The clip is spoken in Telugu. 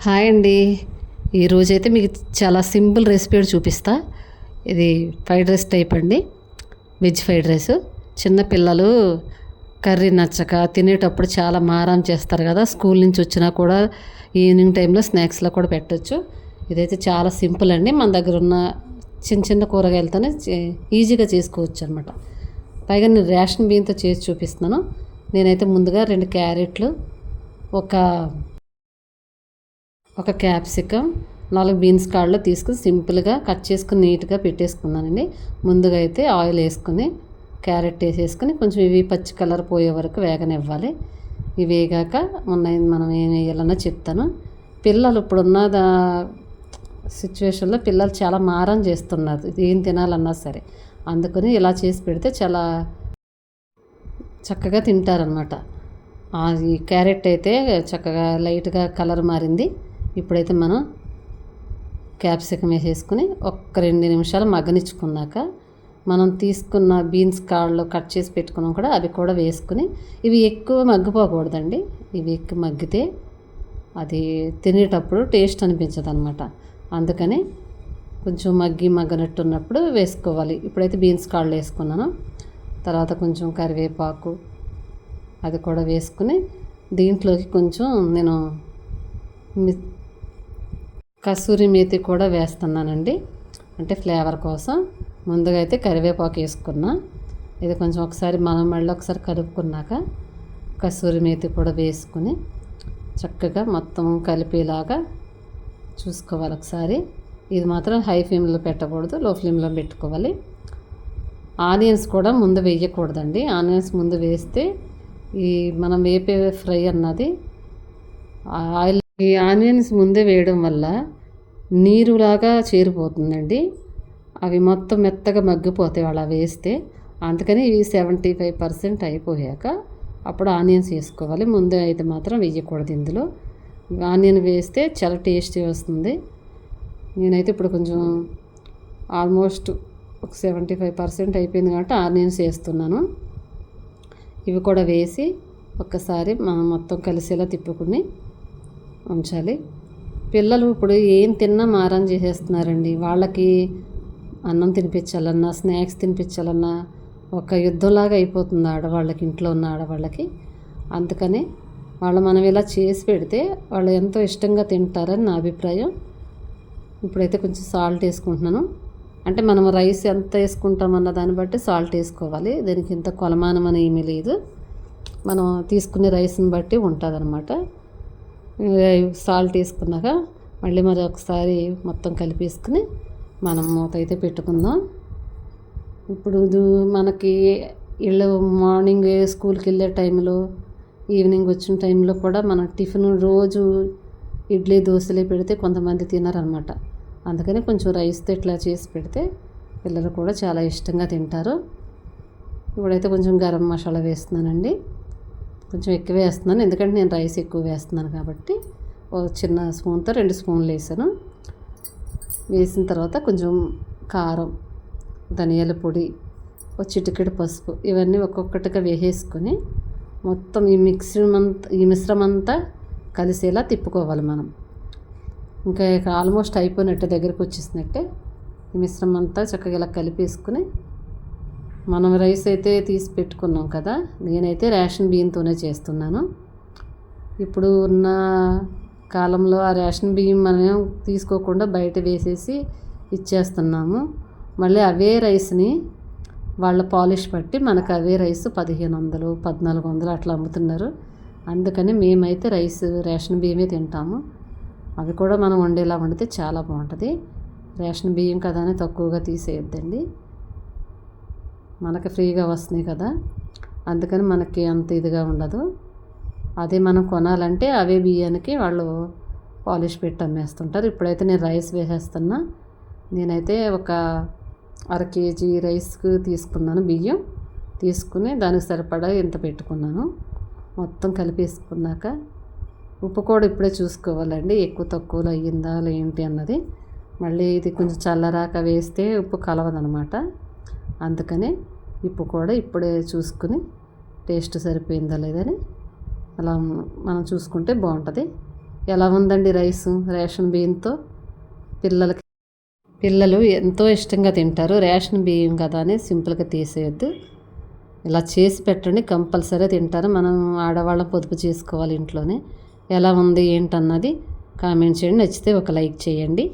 హాయ్ అండి. ఈరోజైతే మీకు చాలా సింపుల్ రెసిపీ చూపిస్తా. ఇది ఫ్రైడ్ రైస్ టైప్ అండి. Veg fried rice. చిన్న పిల్లలు కర్రీ నచ్చక తినేటప్పుడు చాలా మారం చేస్తారు కదా. స్కూల్ నుంచి వచ్చినా కూడా ఈవినింగ్ టైంలో స్నాక్స్లో కూడా పెట్టచ్చు. ఇదైతే చాలా సింపుల్ అండి. మన దగ్గర ఉన్న చిన్న చిన్న కూరగాయలతోనే ఈజీగా చేసుకోవచ్చు అనమాట. పైగా నేను రేషన్ బియ్యంతో చేసి చూపిస్తున్నాను. నేనైతే ముందుగా 2 క్యారెట్లు, ఒక క్యాప్సికమ్, 4 బీన్స్ కాళ్ళు తీసుకుని సింపుల్గా కట్ చేసుకుని నీట్గా పెట్టేసుకున్నానండి. ముందుగా అయితే ఆయిల్ వేసుకుని క్యారెట్ వేసేసుకుని కొంచెం ఇవి పచ్చి కలర్ పోయే వరకు వేగనివ్వాలి. ఇవి వేగాక మనం ఏం వేయాలన్నా చెప్తాను. పిల్లలు ఇప్పుడున్న సిచ్యువేషన్లో పిల్లలు చాలా మారం చేస్తున్నారు ఏం తినాలన్నా సరే. అందుకని ఇలా చేసి పెడితే చాలా చక్కగా తింటారనమాట. ఈ క్యారెట్ అయితే చక్కగా లైట్గా కలర్ మారింది. ఇప్పుడైతే మనం క్యాప్సికం వేసేసుకుని 2 నిమిషాలు మగ్గనిచ్చుకున్నాక మనం తీసుకున్న బీన్స్ కాళ్ళు కట్ చేసి పెట్టుకున్నాం కూడా అవి కూడా వేసుకుని, ఇవి ఎక్కువ మగ్గిపోకూడదండి. ఇవి ఎక్కువ మగ్గితే అది తినేటప్పుడు టేస్ట్ అనిపించదు అనమాట. అందుకని కొంచెం మగ్గనట్టు ఉన్నప్పుడు వేసుకోవాలి. ఇప్పుడైతే బీన్స్ కాళ్ళు వేసుకున్నాను. తర్వాత కొంచెం కరివేపాకు అది కూడా వేసుకుని దీంట్లోకి కొంచెం నేను కసూరి మేతి కూడా వేస్తున్నానండి, అంటే ఫ్లేవర్ కోసం. ముందుగా అయితే కరివేపాకు వేసుకున్నా. ఇది కొంచెం ఒకసారి మనం మళ్ళీ ఒకసారి కలుపుకున్నాక కసూరి మేతి కూడా వేసుకుని చక్కగా మొత్తం కలిపేలాగా చూసుకోవాలి ఒకసారి. ఇది మాత్రం హై ఫ్లేమ్లో పెట్టకూడదు, లో ఫ్లేమ్లో పెట్టుకోవాలి. ఆనియన్స్ కూడా ముందు వేయకూడదండి. ఆనియన్స్ ముందు వేస్తే ఈ మనం వేపే ఫ్రై అన్నది ఆయిల్, ఈ ఆనియన్స్ ముందే వేయడం వల్ల నీరులాగా చేరిపోతుందండి. అవి మొత్తం మెత్తగా మగ్గిపోతాయి అలా వేస్తే. అందుకని ఇవి 75% అయిపోయాక అప్పుడు ఆనియన్స్ వేసుకోవాలి. ముందే అయితే మాత్రం వేయకూడదు. ఇందులో ఆనియన్ వేస్తే చాలా టేస్టీ వస్తుంది. నేనైతే ఇప్పుడు కొంచెం ఆల్మోస్ట్ ఒక 75% అయిపోయింది కాబట్టి ఆనియన్స్ వేస్తున్నాను. ఇవి కూడా వేసి ఒక్కసారి మనం మొత్తం కలిసేలా తిప్పుకుని ఉంచాలి. పిల్లలు ఇప్పుడు ఏం తిన్నా మారం చేసేస్తున్నారండి. వాళ్ళకి అన్నం తినిపించాలన్నా స్నాక్స్ తినిపించాలన్నా ఒక యుద్ధంలాగా అయిపోతుంది ఆడవాళ్ళకి, ఇంట్లో ఉన్న ఆడవాళ్ళకి. అందుకని మనం ఇలా చేసి పెడితే వాళ్ళు ఎంతో ఇష్టంగా తింటారని నా అభిప్రాయం. ఇప్పుడైతే కొంచెం సాల్ట్ వేసుకుంటున్నాను. అంటే మనం రైస్ ఎంత వేసుకుంటామన్న దాన్ని బట్టి సాల్ట్ వేసుకోవాలి. దీనికి ఇంత కొలమానం అని ఏమీ లేదు, మనం తీసుకునే రైస్ని బట్టి ఉంటుంది అనమాట. సాల్ట్ వేసుకున్నాక మళ్ళీ మరి ఒకసారి మొత్తం కలిపేసుకుని మనం మూత అయితే పెట్టుకుందాం. ఇప్పుడు మనకి ఇళ్ళు మార్నింగ్ స్కూల్కి వెళ్ళే టైంలో, ఈవినింగ్ వచ్చిన టైంలో కూడా మన టిఫిన్ రోజు ఇడ్లీ దోశలే పెడితే కొంతమంది తినరనమాట. అందుకని కొంచెం రైస్తో ఇట్లా చేసి పెడితే పిల్లలు కూడా చాలా ఇష్టంగా తింటారు. ఇప్పుడైతే కొంచెం గరం మసాలా వేస్తున్నానండి. కొంచెం ఎక్కువ వేస్తున్నాను, ఎందుకంటే నేను రైస్ ఎక్కువ వేస్తున్నాను కాబట్టి. ఒక చిన్న స్పూన్తో 2 స్పూన్లు వేసాను. వేసిన తర్వాత కొంచెం కారం, ధనియాల పొడి, ఒక చిటికెడు పసుపు, ఇవన్నీ ఒక్కొక్కటిగా వేసేసుకొని మొత్తం ఈ మిశ్రమంతా కలిసేలా తిప్పుకోవాలి మనం. ఇంకా ఆల్మోస్ట్ అయిపోయినట్టే, దగ్గరికి వచ్చేసినట్టే. ఈ మిశ్రమం అంతా చక్కగా ఇలా కలిపేసుకుని మనం రైస్ అయితే తీసి పెట్టుకున్నాం కదా. నేనైతే రేషన్ బియ్యంతోనే చేస్తున్నాను. ఇప్పుడు ఉన్న కాలంలో ఆ రేషన్ బియ్యం మనం తీసుకోకుండా బయట వేసేసి ఇచ్చేస్తున్నాము. మళ్ళీ అవే రైస్ని వాళ్ళ పాలిష్ పట్టి మనకు అవే రైస్ 1500, 1400 అట్లా అమ్ముతున్నారు. అందుకని మేమైతే రేషన్ బియ్యమే తింటాము. అవి కూడా మనం వండేలా వండితే చాలా బాగుంటుంది. రేషన్ బియ్యం కదా అని తక్కువగా తీసేయొద్దండి, మనకి ఫ్రీగా వస్తున్నాయి కదా. అందుకని మనకి అంత ఇదిగా ఉండదు. అదే మనం కొనాలంటే అవే బియ్యానికి వాళ్ళు పాలిష్ పెట్టి అమ్మేస్తుంటారు. ఇప్పుడైతే నేను రైస్ వేసేస్తున్నా. నేనైతే ఒక 1/2 kg రైస్కి తీసుకున్నాను. బియ్యం తీసుకుని దానికి సరిపడా ఇంత పెట్టుకున్నాను. మొత్తం కలిపేసుకున్నాక ఉప్పు కూడా ఇప్పుడే చూసుకోవాలండి, ఎక్కువ తక్కువలో అయ్యిందా ఏంటి అన్నది. మళ్ళీ ఇది కొంచెం చల్లరాక వేస్తే ఉప్పు కలవదనమాట. అందుకని ఉప్పు కూడా ఇప్పుడే చూసుకుని టేస్ట్ సరిపోయిందా లేదని అలా మనం చూసుకుంటే బాగుంటుంది. ఎలా ఉందండి రైసు రేషన్ బియ్యంతో? పిల్లలు ఎంతో ఇష్టంగా తింటారు. రేషన్ బియ్యం కదా అని సింపుల్గా తీసేయద్దు. ఇలా చేసి పెట్టండి, కంపల్సరీ తింటారు. మనం ఆడవాళ్ళం పొదుపు చేసుకోవాలి ఇంట్లోనే. ఎలా ఉంది ఏంటన్నది కామెంట్ చేయండి. నచ్చితే ఒక లైక్ చేయండి.